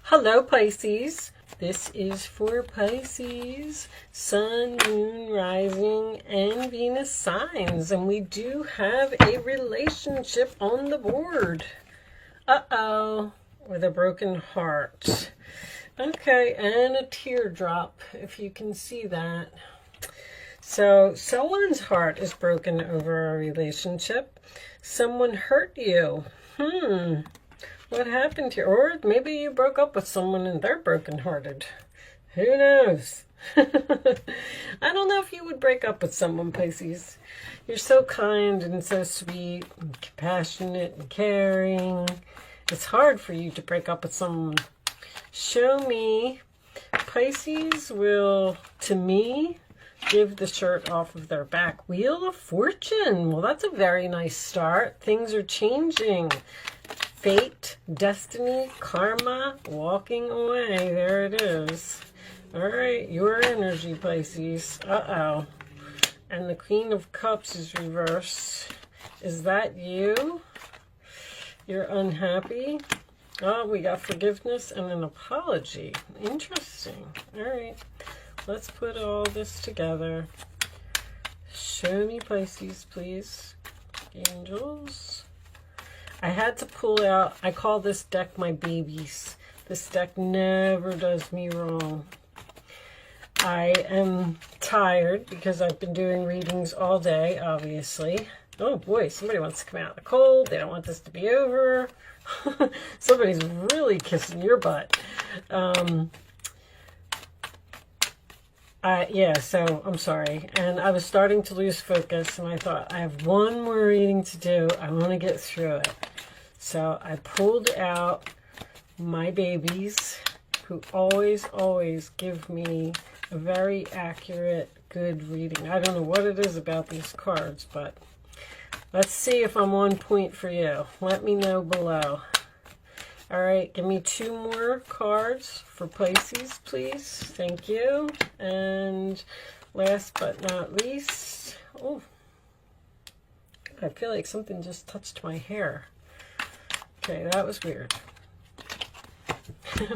Hello, Pisces. This is for Pisces, Sun, Moon, Rising, and Venus signs. And we do have a relationship on the board. Uh-oh. With a broken heart. Okay, and a teardrop, if you can see that. So, someone's heart is broken over a relationship. Someone hurt you. What happened here? Or maybe you broke up with someone and they're brokenhearted. Who knows? I don't know if you would break up with someone, Pisces. You're so kind and so sweet and compassionate and caring. It's hard for you to break up with someone. Show me. Pisces will, to me, give the shirt off of their back. Wheel of Fortune. Well, that's a very nice start. Things are changing. Fate, destiny, karma, walking away. There it is. All right, your energy, Pisces. Uh-oh. And the Queen of Cups is reversed. Is that you? You're unhappy? Oh, we got forgiveness and an apology. Interesting. All right. Let's put all this together. Show me, Pisces, please. Angels. I had to pull out, I call this deck my babies. This deck never does me wrong. I am tired because I've been doing readings all day, obviously. Oh boy, somebody wants to come out of the cold. They don't want this to be over. Somebody's really kissing your butt. Yeah, so I'm sorry. And I was starting to lose focus and I thought, I have one more reading to do. I want to get through it. So I pulled out my babies who always give me a very accurate, good reading. I don't know what it is about these cards, but let's see if I'm on point for you. Let me know below. All right, give me 2 more cards for Pisces, please. Thank you. And last but not least, oh, I feel like something just touched my hair. Okay, that was weird.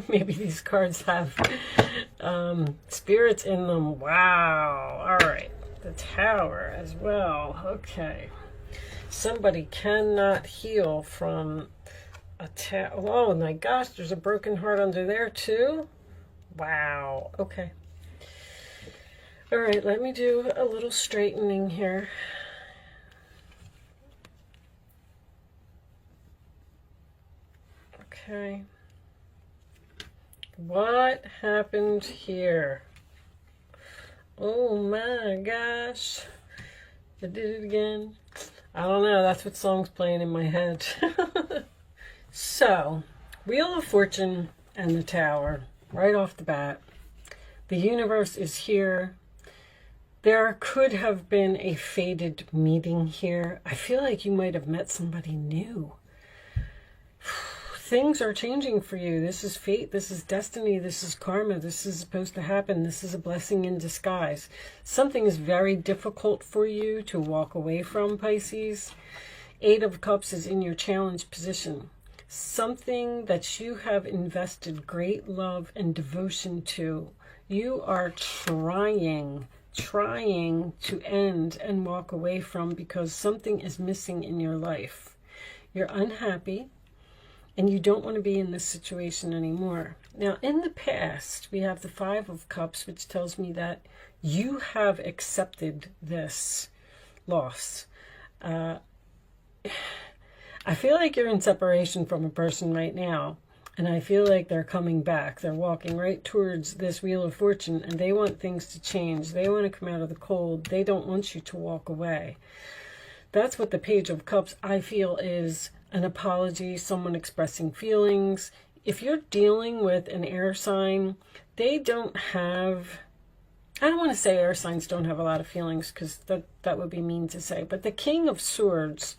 Maybe these cards have spirits in them. Wow. All right, the Tower as well. Okay. Somebody cannot heal from oh my gosh, there's a broken heart under there too. Wow. Okay. All right, let me do a little straightening here. Okay. What happened here? Oh my gosh. I did it again. I don't know. That's what song's playing in my head. So, Wheel of Fortune and the Tower, right off the bat. The universe is here. There could have been a fated meeting here. I feel like you might have met somebody new. Things are changing for you. This is fate. This is destiny. This is karma. This is supposed to happen. This is a blessing in disguise. Something is very difficult for you to walk away from, Pisces. 8 of Cups is in your challenge position. Something that you have invested great love and devotion to. You are trying to end and walk away from because something is missing in your life. You're unhappy and you don't want to be in this situation anymore. Now, in the past, we have the 5 of Cups, which tells me that you have accepted this loss. I feel like you're in separation from a person right now, and I feel like they're coming back. They're walking right towards this Wheel of Fortune, and they want things to change. They want to come out of the cold. They don't want you to walk away. That's what the Page of Cups, I feel, is an apology, someone expressing feelings. If you're dealing with an air sign, they don't have... I don't want to say air signs don't have a lot of feelings, because that would be mean to say. But the King of Swords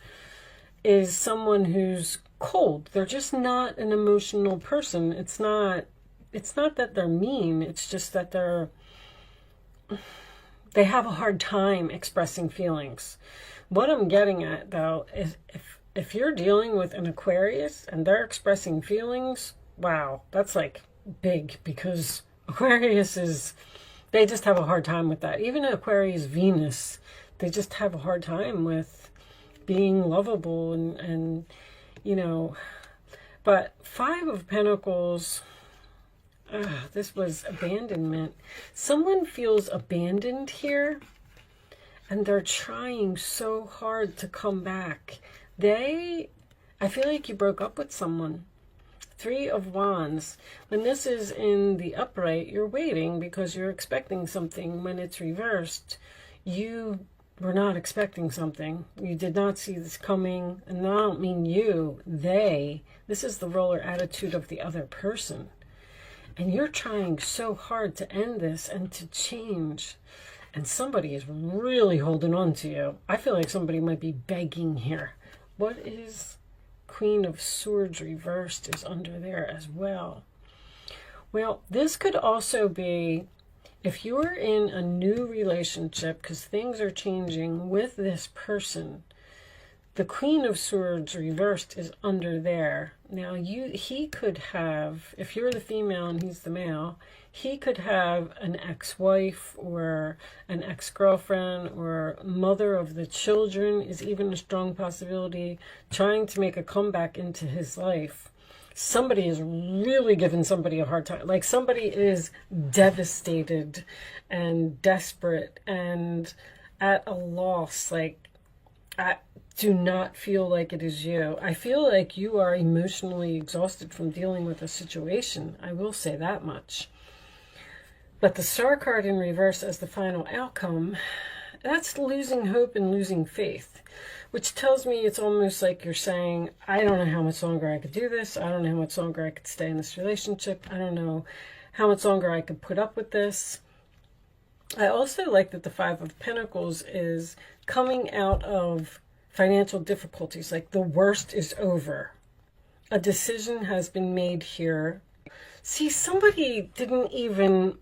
is someone who's cold. They're just not an emotional person. It's not that they're mean. It's just that they have a hard time expressing feelings. What I'm getting at, though, is if you're dealing with an Aquarius and they're expressing feelings, wow, that's like big, because Aquarius is, they just have a hard time with that. Even Aquarius Venus, they just have a hard time with being lovable and you know. But Five of Pentacles, this was abandonment. Someone feels abandoned here, and they're trying so hard to come back. I feel like you broke up with someone. Three of Wands. When this is in the upright, you're waiting because you're expecting something. When it's reversed, you were not expecting something. You did not see this coming. And I don't mean you, they. This is the roller attitude of the other person. And you're trying so hard to end this and to change. And somebody is really holding on to you. I feel like somebody might be begging here. What is Queen of Swords reversed is under there as well? Well, this could also be if you're in a new relationship, because things are changing with this person. The Queen of Swords reversed is under there. Now, he could have, if you're the female and he's the male, he could have an ex-wife or an ex-girlfriend or mother of the children is even a strong possibility, trying to make a comeback into his life. Somebody is really giving somebody a hard time. Like somebody is devastated and desperate and at a loss. Like, I do not feel like it is you. I feel like you are emotionally exhausted from dealing with a situation. I will say that much. But the Star card in reverse as the final outcome, that's losing hope and losing faith, which tells me it's almost like you're saying, I don't know how much longer I could do this. I don't know how much longer I could stay in this relationship. I don't know how much longer I could put up with this. I also like that the Five of Pentacles is coming out of financial difficulties, like the worst is over. A decision has been made here. See, somebody didn't even,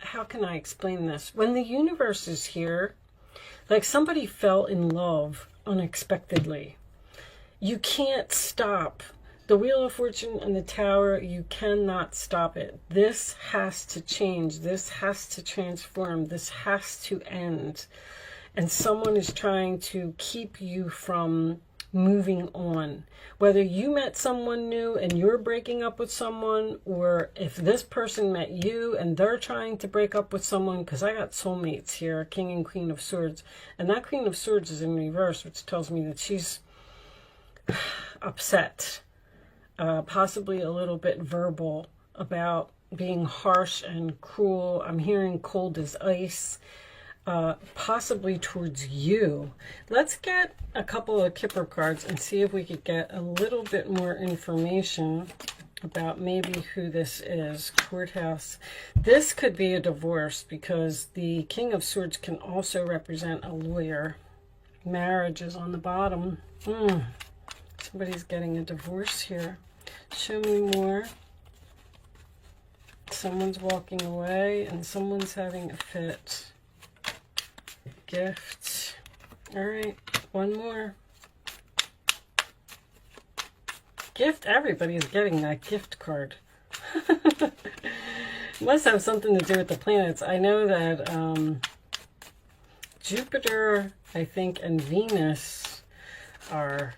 how can I explain this? When the universe is here, like somebody fell in love unexpectedly. You can't stop. The Wheel of Fortune and the Tower, you cannot stop it. This has to change. This has to transform. This has to end. And someone is trying to keep you from moving on. Whether you met someone new and you're breaking up with someone, or if this person met you and they're trying to break up with someone, because I got soulmates here, King and Queen of Swords. And that Queen of Swords is in reverse, which tells me that she's upset. Possibly a little bit verbal about being harsh and cruel. I'm hearing cold as ice. Possibly towards you. Let's get a couple of Kipper cards and see if we could get a little bit more information about maybe who this is. Courthouse. This could be a divorce because the King of Swords can also represent a lawyer. Marriage is on the bottom. Somebody's getting a divorce here. Show me more. Someone's walking away and someone's having a fit. Gift. All right, one more. Gift. Everybody is getting that gift card. Must have something to do with the planets. I know that Jupiter, I think, and Venus are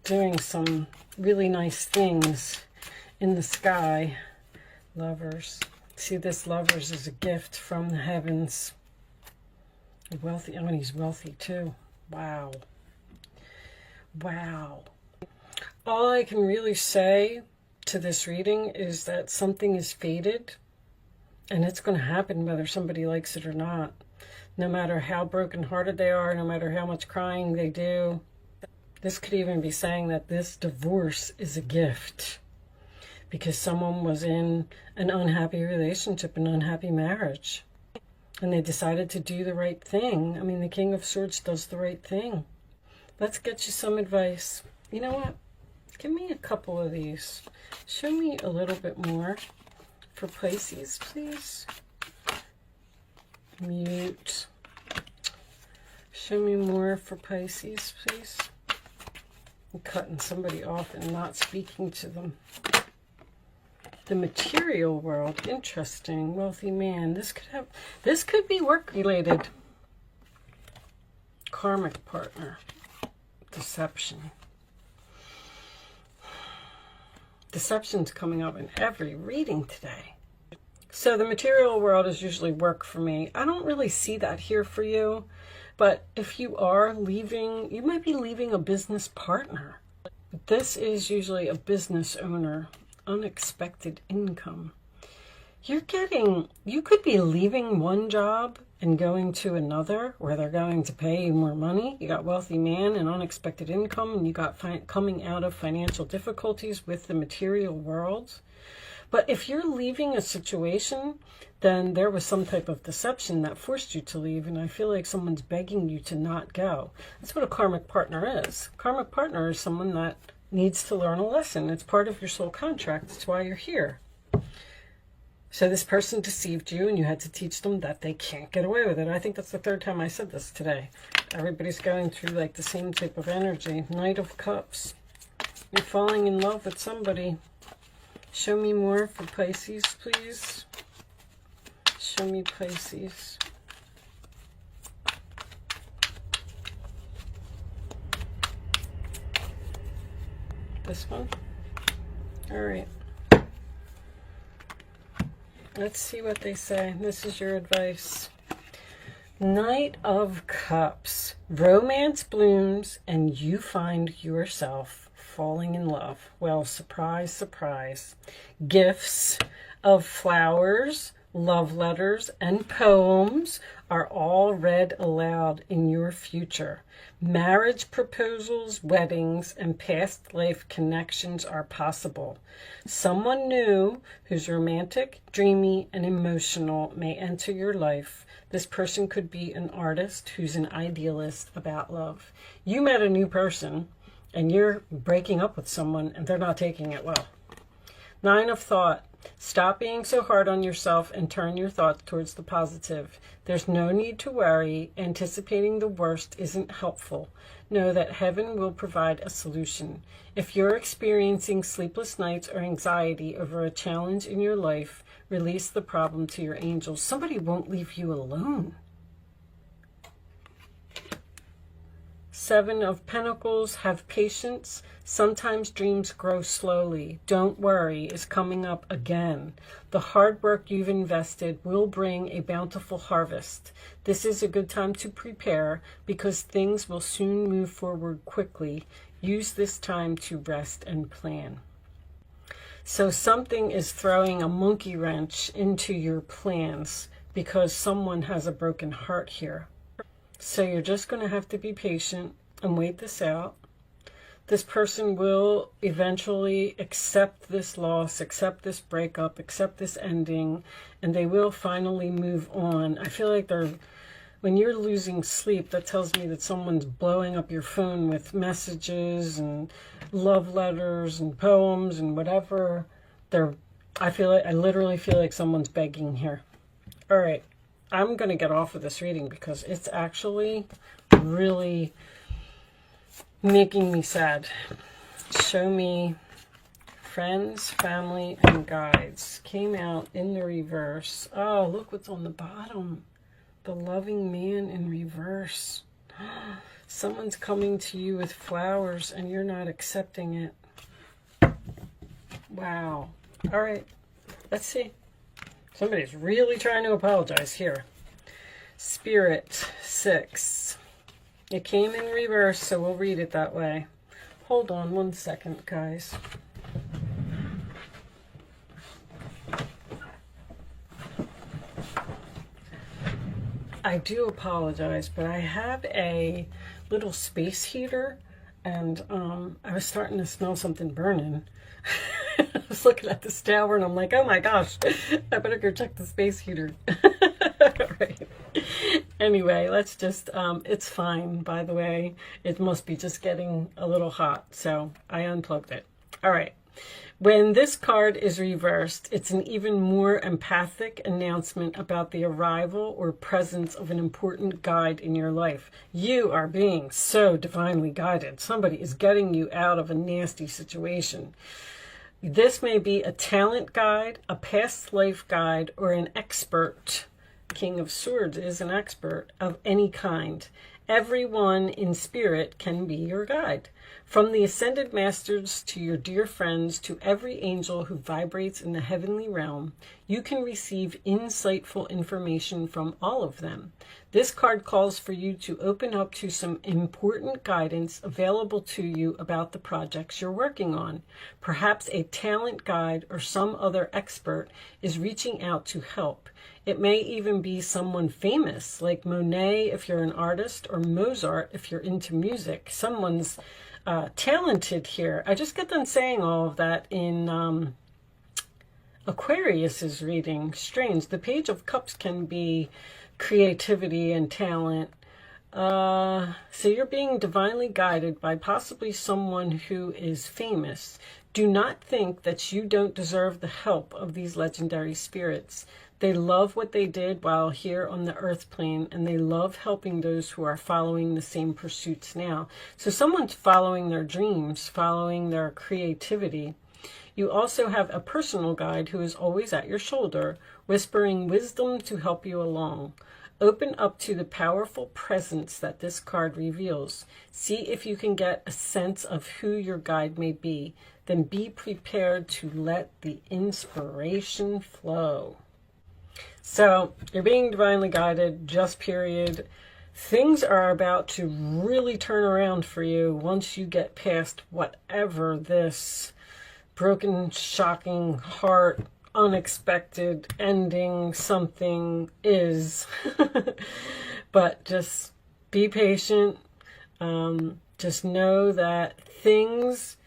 doing some really nice things in the sky. Lovers. See, this Lovers is a gift from the heavens. Wealthy. Oh, and he's wealthy too. Wow. Wow. All I can really say to this reading is that something is fated, and it's going to happen whether somebody likes it or not. No matter how brokenhearted they are, no matter how much crying they do. This could even be saying that this divorce is a gift. Because someone was in an unhappy relationship, an unhappy marriage. And they decided to do the right thing. I mean, the King of Swords does the right thing. Let's get you some advice. You know what? Give me a couple of these. Show me a little bit more for Pisces, please. Mute. Show me more for Pisces, please. cutting somebody off and not speaking to them. The material world, interesting. Wealthy man. This could be work related. Karmic partner. Deception. Deception's coming up in every reading today. So the material world is usually work for me. I don't really see that here for you. But if you are leaving, you might be leaving a business partner. This is usually a business owner. Unexpected income. You could be leaving one job and going to another where they're going to pay you more money. You got wealthy man and unexpected income, and you got coming out of financial difficulties with the material world. But if you're leaving a situation, then there was some type of deception that forced you to leave, and I feel like someone's begging you to not go. That's what a karmic partner is. Karmic partner is someone that needs to learn a lesson. It's part of your soul contract. It's why you're here. So this person deceived you, and you had to teach them that they can't get away with it. I think that's the third time I said this today. Everybody's going through like the same type of energy. Knight of Cups. You're falling in love with somebody. Show me more for Pisces, please. Show me Pisces. This one? All right. Let's see what they say. This is your advice. Knight of Cups. Romance blooms and you find yourself falling in love. Well, surprise, surprise. Gifts of flowers, love letters, and poems are all read aloud in your future. Marriage proposals, weddings, and past life connections are possible. Someone new who's romantic, dreamy, and emotional may enter your life. This person could be an artist who's an idealist about love. You met a new person and you're breaking up with someone and they're not taking it well. Nine of Thought. Stop being so hard on yourself and turn your thoughts towards the positive. There's no need to worry. Anticipating the worst isn't helpful. Know that heaven will provide a solution. If you're experiencing sleepless nights or anxiety over a challenge in your life, release the problem to your angels. Somebody won't leave you alone. Seven of Pentacles. Have patience. Sometimes dreams grow slowly. Don't worry is coming up again. The hard work you've invested will bring a bountiful harvest. This is a good time to prepare because things will soon move forward quickly. Use this time to rest and plan. So something is throwing a monkey wrench into your plans because someone has a broken heart here. So you're just going to have to be patient and wait this out. This person will eventually accept this loss, accept this breakup, accept this ending, and they will finally move on. I feel like when you're losing sleep, that tells me that someone's blowing up your phone with messages and love letters and poems and whatever. I literally feel like someone's begging here. All right. I'm going to get off of this reading because it's actually really making me sad. Show me friends, family, and guides. Came out in the reverse. Oh, look what's on the bottom. The loving man in reverse. Someone's coming to you with flowers and you're not accepting it. Wow. All right. Let's see. Somebody's really trying to apologize here. Spirit 6. It came in reverse, so we'll read it that way. Hold on one second, guys. I do apologize, but I have a little space heater, and I was starting to smell something burning. I was looking at this tower, and I'm like, oh my gosh, I better go check the space heater. Right. Anyway, let's just, it's fine, by the way. It must be just getting a little hot, so I unplugged it. All right. When this card is reversed, it's an even more empathic announcement about the arrival or presence of an important guide in your life. You are being so divinely guided. Somebody is getting you out of a nasty situation. This may be a talent guide, a past life guide, or an expert. King of Swords is an expert of any kind. Everyone in spirit can be your guide. From the ascended masters to your dear friends to every angel who vibrates in the heavenly realm, you can receive insightful information from all of them. This card calls for you to open up to some important guidance available to you about the projects you're working on. Perhaps a talent guide or some other expert is reaching out to help. It may even be someone famous, like Monet if you're an artist, or Mozart if you're into music. Someone's talented here. I just got done saying all of that in Aquarius's reading. Strange. The Page of Cups can be creativity and talent. So you're being divinely guided by possibly someone who is famous. Do not think that you don't deserve the help of these legendary spirits. They love what they did while here on the earth plane, and they love helping those who are following the same pursuits now. So someone's following their dreams, following their creativity. You also have a personal guide who is always at your shoulder, whispering wisdom to help you along. Open up to the powerful presence that this card reveals. See if you can get a sense of who your guide may be. Then be prepared to let the inspiration flow. So you're being divinely guided, just period. Things are about to really turn around for you once you get past whatever this broken, shocking heart, unexpected ending something is. But just be patient. Just know that things,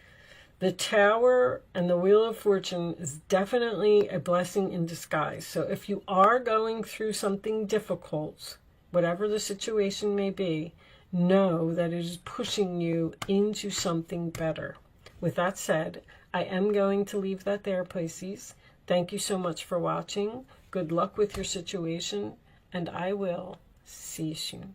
the Tower and the Wheel of Fortune is definitely a blessing in disguise. So if you are going through something difficult, whatever the situation may be, know that it is pushing you into something better. With that said, I am going to leave that there, Pisces. Thank you so much for watching. Good luck with your situation, and I will see you soon.